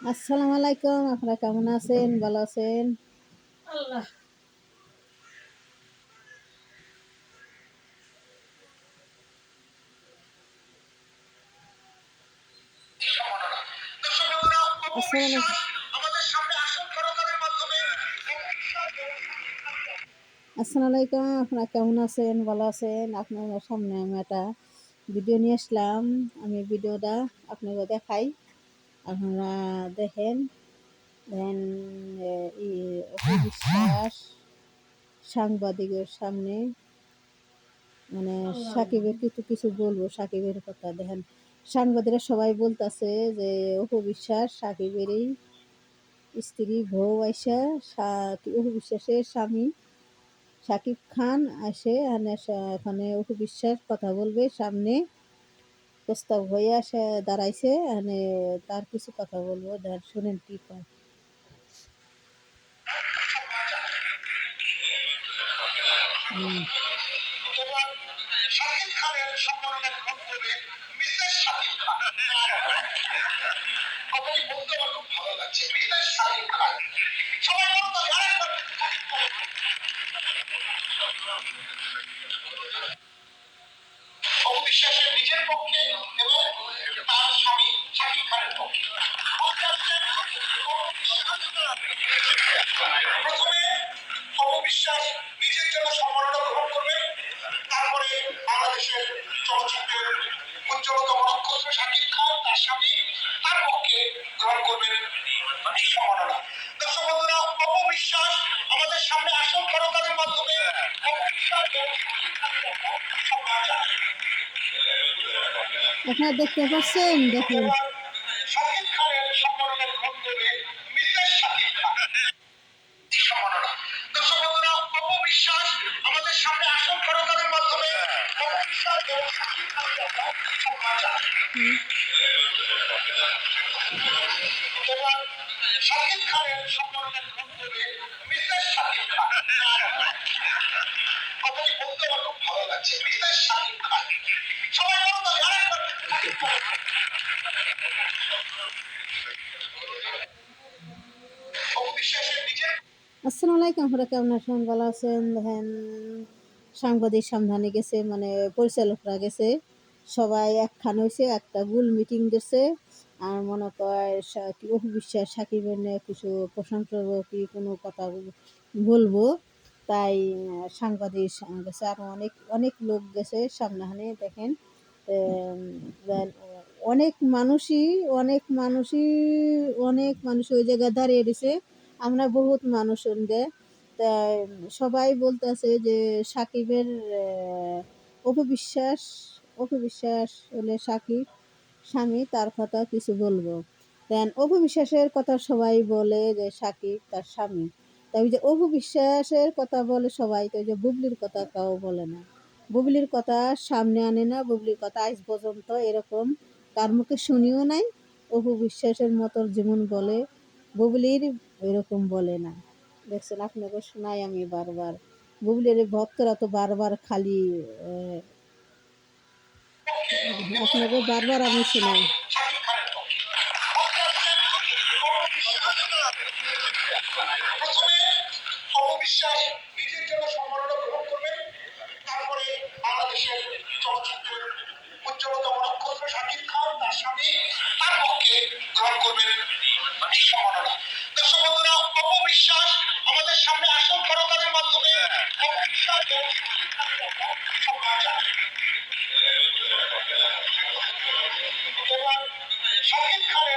আসসালামু আলাইকুম। আপনারা কেমন আছেন? ভালো আছেন? আল্লাহ। আসসালামু আলাইকুম। আসসালামু আলাইকুম। আপনারা কেমন আছেন? ভালো আছেন? আপনাদের সামনে আমি একটা ভিডিও নিয়ে আসলাম। আমি ভিডিওটা আপনাকে দেখাই। আপনারা দেখেন। দেন এ ই অপু বিশ্বাস সাংবাদিকের সামনে মানে সাকিবের কিছু বলবো সাকিবের কথা দেখেন। সাংবাদিকরা সবাই বলতাছে যে অপু বিশ্বাস সাকিবেরই স্ত্রী বউ আইসা অপু বিশ্বাসের স্বামী শাকিব খান আসে এখানে অপু বিশ্বাস কথা বলবে সামনে প্রস্তাব হয়ে আসে দাঁড়াইছে মানে তার কিছু কথা বলবো শুনেন কি কয়। শাকিব খানের সম্মাননা গ্রহণ করবে মিসেস শাকিব খান। কথাটি বলতে আমার খুব ভালো লাগছে, মিসেস শাকিব খান। সবাই বলতো আরেকবার অপু বিশ্বাসের নিজের পক্ষে এবং তার স্বামী শাকিব খানের পক্ষে। প্রথমে অপু বিশ্বাস নিজের জন্য সম্মাননা গ্রহণ করবেন, তারপরে বাংলাদেশের চলচ্চিত্রের উজ্জ্বলতম নক্ষত্র শাকিব খান তার স্বামী তার পক্ষে গ্রহণ করবেন এই সম্মাননা। দর্শক বন্ধুরা, অপু বিশ্বাস আমাদের সামনে আসন করতাদের মাধ্যমে আপনারা দেখতে পাচ্ছেন, দেখুন শাকিব খানের সম্মাননা গ্রহণ করবে মিসেস শাকিব খান। সম্মাননা। দর্শক বন্ধুরা, অপু বিশ্বাস আমাদের সামনে আসন করতাদের মাধ্যমে অপু বিশ্বাস এবং শাকিব খানকে সম্মান জানায়। এবার শাকিব খানের সম্মাননা গ্রহণ করবে মিসেস শাকিব খান। কথাটি বলতে আমার খুব ভালো লাগছে, মিসেস শাকিব খান। সবাই বলতো আরেকবার অপু বিশ্বাসের নিজের। আসসালামু আলাইকুম। আপনারা কেমন আছেন? ভালো আছেন? দেখেন সাংবাদিক সামনে গেছে মানে পরিচালকরা গেছে, সবাই একখান হয়েছে, একটা গোল মিটিং দিচ্ছে। আর মনে কয় অপু বিশ্বাস সাকিবের নিয়ে কিছু প্রশংসা কি কোনো কথা বলবো, তাই সাংবাদিক গেছে। আর অনেক অনেক লোক গেছে সামনাহানে দেখেন। অনেক মানুষই অনেক মানুষই অনেক মানুষ ওই জায়গায় দাঁড়িয়ে দিছে। আমরা বহুত মানুষ ওনদের তা সবাই বলতেছে যে সাকিবের অপবিশ্বাস অপবিশ্বাস হলে সাকিব স্বামী তার কথা কিছু বলবো। দেন অপবিশ্বাসের কথা সবাই বলে যে সাকিব তার স্বামী, তাই যে অপবিশ্বাসের কথা বলে সবাই, তো যে বুবলির কথা কাউ বলে না, বুবলির কথা সামনে আনে না। বুবলির কথা আজ পর্যন্ত এরকম কার মুখে শুনিও নাই। অপু বিশ্বাসের মতো যেমন বলে বুবলির এরকম বলে না। দেখছেন, আপনাকে শোনাই আমি বারবার। বুবলির ভক্তরা তো বারবার খালি আপনাকে বারবার আমি শোনাই। প্রথমে অপবিশ্বাস নিজের জন্য সম্মাননা গ্রহণ করবেন, তারপরে বাংলাদেশের চলচ্চিত্রের উজ্জ্বলতম নক্ষত্র শাকিব খান তার স্বামী তার পক্ষে গ্রহণ করবেন এই সম্মাননা। দর্শক বন্ধুরা, অপবিশ্বাস আমাদের সামনে আসন করতাদের মাধ্যমে অপবিশ্বাস সম্মান জানায়। এবার শাকিব খানের